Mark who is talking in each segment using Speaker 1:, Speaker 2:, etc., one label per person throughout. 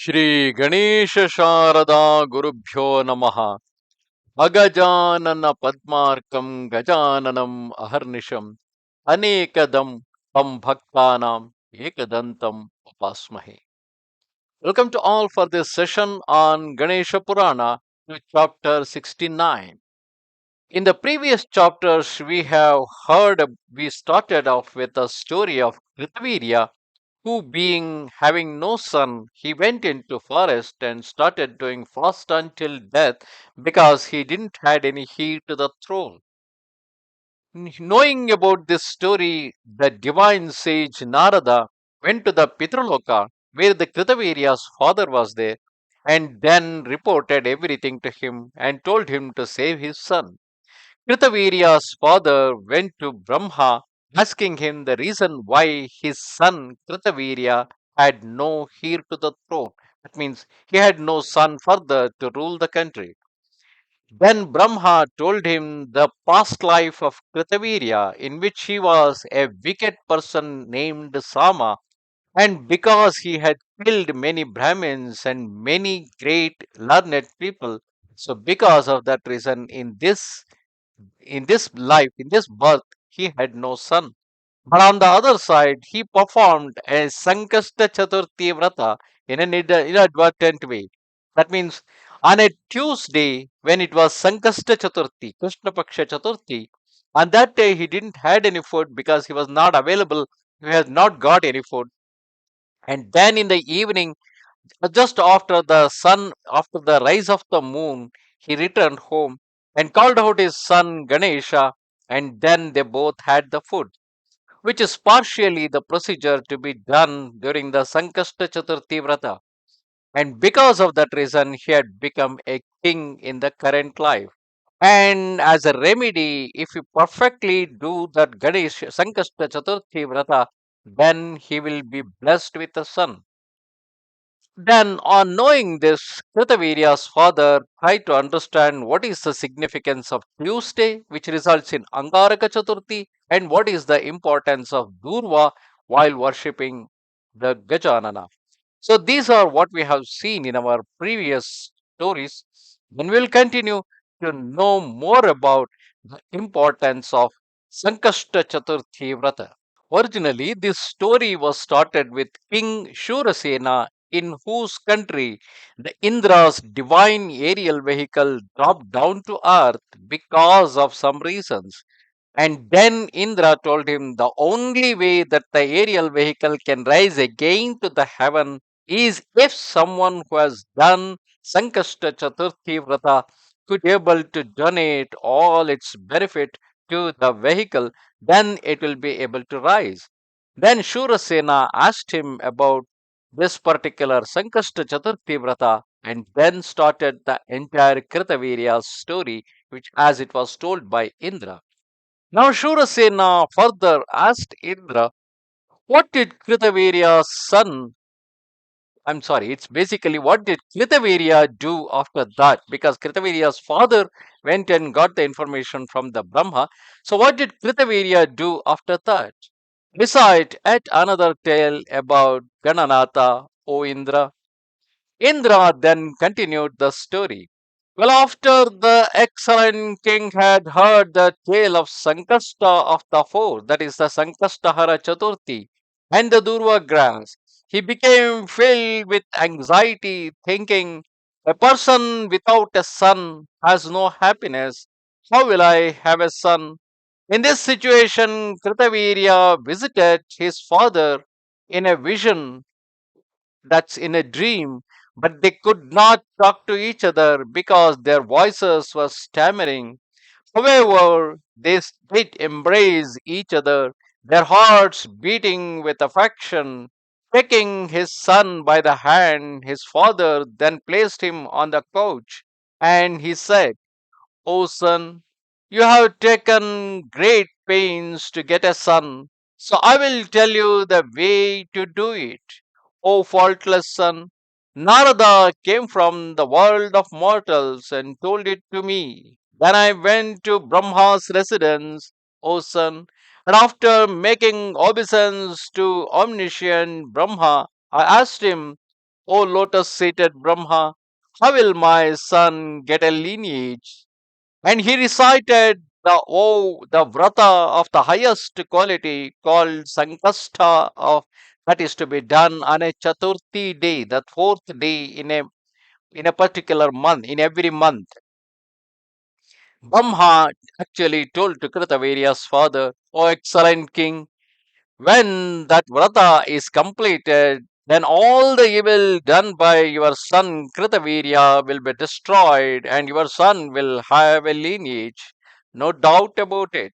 Speaker 1: Shri Ganesha Sharada Gurubhyo Namaha Agajanana Padmarkam Gajananam Aharnisham Anekadam Tam Bhaktanam Ekadantam Upasmahe. Welcome to all for this session on Ganesha Purana, chapter 69. In the previous chapters, we started off with the story of Krithaveerya, who being having no son, he went into forest and started doing fast until death because he didn't had any heir to the throne. Knowing about this story, the divine sage Narada went to the Pitraloka where the Krithaveerya's father was there and then reported everything to him and told him to save his son. Krithaveerya's father went to Brahma asking him the reason why his son Krithaveerya had no heir to the throne. That means he had no son further to rule the country. Then Brahma told him the past life of Krithaveerya, in which he was a wicked person named Sama, and because he had killed many Brahmins and many great learned people. So, because of that reason, in this birth, he had no son. But on the other side, he performed a Sankasta Chathurthi Vratha in an inadvertent way. That means on a Tuesday, when it was Sankasta Chathurthi, Krishna Paksha Chaturthi, on that day he didn't had any food because he was not available. He has not got any food. And then in the evening, just after the rise of the moon, he returned home and called out his son Ganesha, and then they both had the food, which is partially the procedure to be done during the Sankasta Chathurthi Vratha. And because of that reason, he had become a king in the current life. And as a remedy, if you perfectly do that Ganesh Sankasta Chathurthi Vratha, then he will be blessed with a son. Then, on knowing this, Krithaveerya's father tried to understand what is the significance of Tuesday, which results in Angaraka Chaturthi, and what is the importance of Durva while worshipping the Gajanana. So, these are what we have seen in our previous stories. Then we'll continue to know more about the importance of Sankasta Chaturthi Vratha. Originally, this story was started with King Shurasena, in whose country the Indra's divine aerial vehicle dropped down to earth because of some reasons. And then Indra told him the only way that the aerial vehicle can rise again to the heaven is if someone who has done Sankasta Chaturthi Vratha could able to donate all its benefit to the vehicle, then it will be able to rise. Then Shurasena asked him about this particular Sankasta Chaturthi Vratha and then started the entire Krithaveerya story, which as it was told by Indra. Now Shurasena further asked Indra, what did Krithaveerya's son, I'm sorry, it's basically what did Krithaveerya do after that? Because Krithaveerya's father went and got the information from the Brahma. So what did Krithaveerya do after that? Recite yet another tale about Gananatha, O Indra. Indra then continued the story. Well, after the excellent king had heard the tale of Sankasta of the four, that is the Sankastahara Chaturthi, and the Durva grass, he became filled with anxiety, thinking, a person without a son has no happiness. How will I have a son? In this situation, Krithaveerya visited his father in a vision, that's in a dream, but they could not talk to each other because their voices were stammering. However, did embrace each other, their hearts beating with affection. Taking his son by the hand, his father then placed him on the couch, and he said, O son, you have taken great pains to get a son, so I will tell you the way to do it. O faultless son, Narada came from the world of mortals and told it to me. Then I went to Brahma's residence, O son, and after making obeisance to omniscient Brahma, I asked him, O lotus seated Brahma, how will my son get a lineage? And he recited the Vrata of the highest quality called Sankasta of that is to be done on a Chaturthi day, the fourth day in a particular month, in every month. Brahma actually told to Krithaveerya's father, O excellent king, when that Vrata is completed, then all the evil done by your son Krithaveerya will be destroyed, and your son will have a lineage. No doubt about it.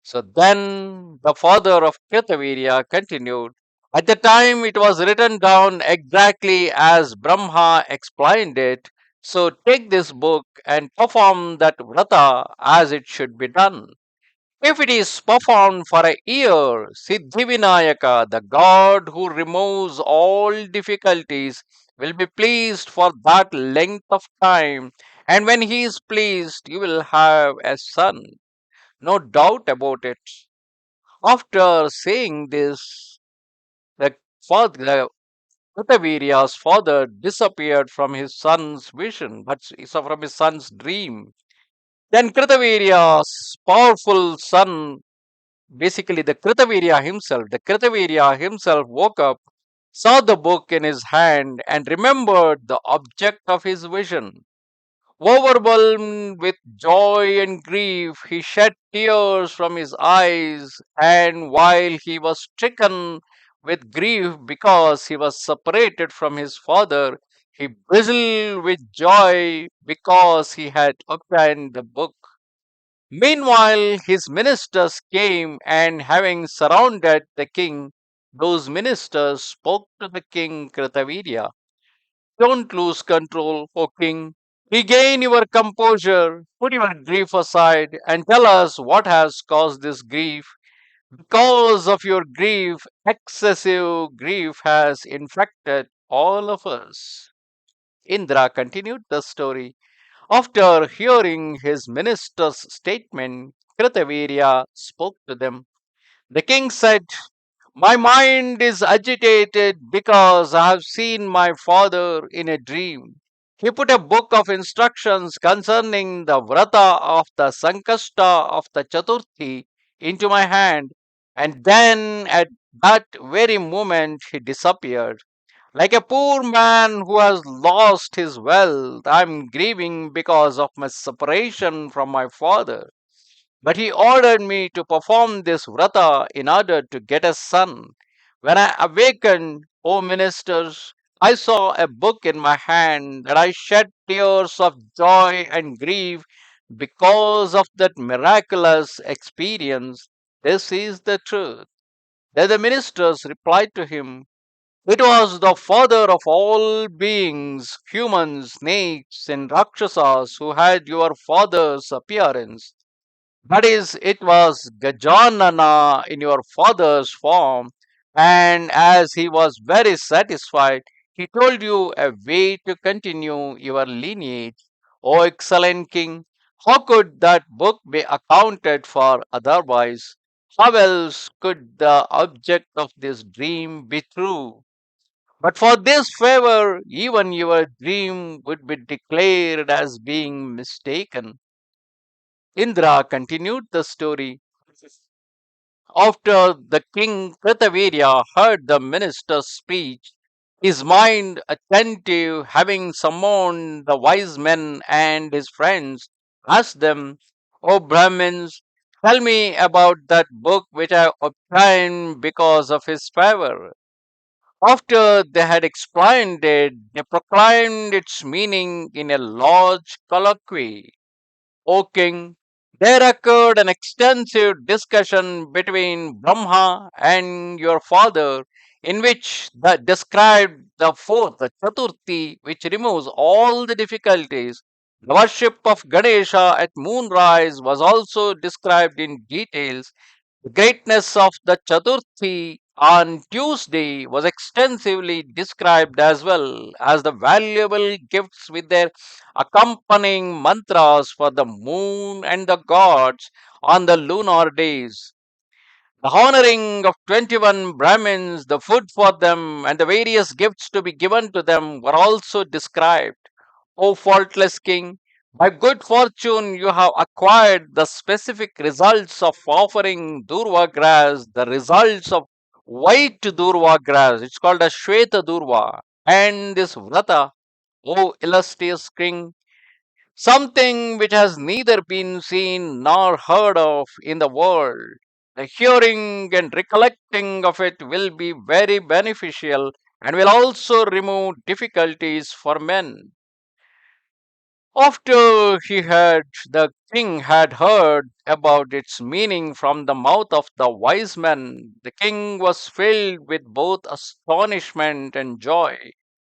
Speaker 1: So then the father of Krithaveerya continued. At the time it was written down exactly as Brahma explained it. So take this book and perform that vrata as it should be done. If it is performed for a year, Siddhivinayaka, the god who removes all difficulties, will be pleased for that length of time. And when he is pleased, you will have a son. No doubt about it. After saying this, the father, Krithaveerya's father disappeared from his son's vision, from his son's dream. Then Krithaveerya's powerful son, basically the Krithaveerya himself woke up, saw the book in his hand, and remembered the object of his vision. Overwhelmed with joy and grief, he shed tears from his eyes, and while he was stricken with grief because he was separated from his father, he bristled with joy because he had obtained the book. Meanwhile, his ministers came, and having surrounded the king, those ministers spoke to the king Krithavirya. Don't lose control, O king. Regain your composure, put your grief aside, and tell us what has caused this grief. Because of your grief, excessive grief has infected all of us. Indra continued the story. After hearing his minister's statement, Krithavirya spoke to them. The king said, my mind is agitated because I have seen my father in a dream. He put a book of instructions concerning the Vrata of the Sankasta of the Chaturthi into my hand, and then at that very moment he disappeared. Like a poor man who has lost his wealth, I am grieving because of my separation from my father. But he ordered me to perform this vrata in order to get a son. When I awakened, O ministers, I saw a book in my hand, and I shed tears of joy and grief because of that miraculous experience. This is the truth. Then the ministers replied to him, it was the father of all beings, humans, snakes, and rakshasas, who had your father's appearance. That is, it was Gajanana in your father's form, and as he was very satisfied, he told you a way to continue your lineage. O excellent king, how could that book be accounted for otherwise? How else could the object of this dream be true? But for this favor, even your dream would be declared as being mistaken. Indra continued the story. After the king Krithavirya heard the minister's speech, his mind attentive, having summoned the wise men and his friends, asked them, O Brahmins, tell me about that book which I obtained because of his favor. After they had explained it, they proclaimed its meaning in a large colloquy. O king, there occurred an extensive discussion between Brahma and your father, in which the described the fourth, the Chaturthi, which removes all the difficulties. The worship of Ganesha at moonrise was also described in details. The greatness of the Chaturthi on Tuesday was extensively described, as well as the valuable gifts with their accompanying mantras for the moon and the gods on the lunar days. The honoring of 21 Brahmins, the food for them, and the various gifts to be given to them were also described. O faultless king, by good fortune you have acquired the specific results of offering Durva grass, the results of white Durva grass. It's called a Shweta Durva. And this Vrata, O illustrious king, something which has neither been seen nor heard of in the world. The hearing and recollecting of it will be very beneficial and will also remove difficulties for men. After the king had heard about its meaning from the mouth of the wise men, the king was filled with both astonishment and joy,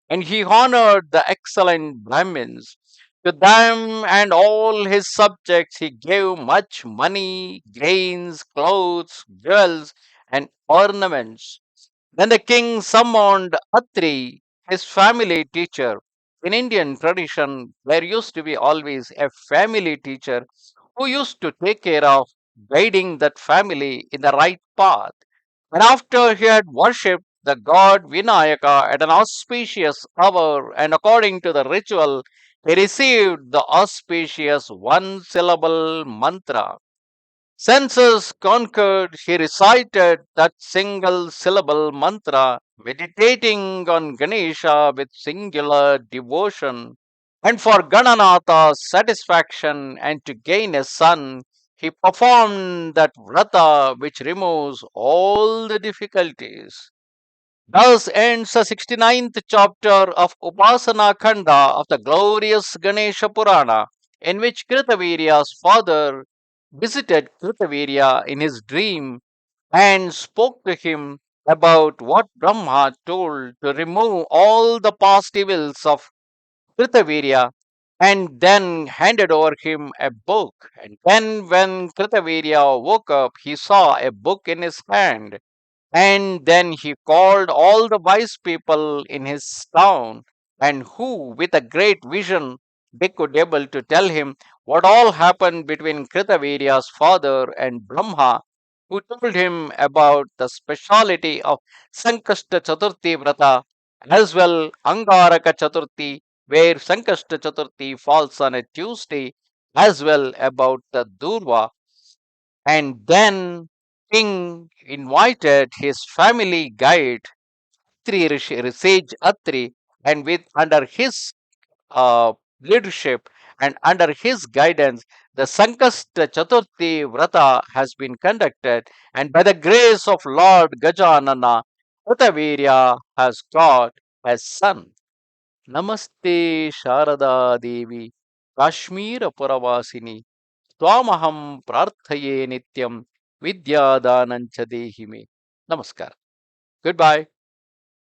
Speaker 1: and he honored the excellent Brahmins. To them and all his subjects he gave much money, grains, clothes, jewels, and ornaments. Then the king summoned Atri, his family teacher. In Indian tradition, there used to be always a family teacher who used to take care of guiding that family in the right path. And after he had worshipped the god Vinayaka at an auspicious hour, and according to the ritual, he received the auspicious one syllable mantra. Senses conquered, he recited that single syllable mantra, meditating on Ganesha with singular devotion. And for Gananatha's satisfaction and to gain a son, he performed that vrata which removes all the difficulties. Thus ends the 69th chapter of Upasana Khanda of the glorious Ganesha Purana, in which Krithaveerya's father visited Krithaveerya in his dream and spoke to him about what Brahma told to remove all the past evils of Krithaveerya, and then handed over him a book. And then, when Krithaveerya woke up, he saw a book in his hand, and then he called all the wise people in his town, and who, with a great vision, they could able to tell him what all happened between Krithavirya's father and Brahma, who told him about the speciality of Sankasta Chathurthi Vratha, as well Angaraka Chaturthi, where Sankasta Chaturthi falls on a Tuesday, as well about the Durva, and then king invited his family guide Sage Atri, and with under his leadership and under his guidance, the Sankasta Chathurthi Vratha has been conducted, and by the grace of Lord Gajanana, Krithaveerya has got a son. Namaste Sharada Devi, Kashmir Puravasini. Twamaham prarthaye nityam vidyadanancha dehime. Namaskar. Goodbye.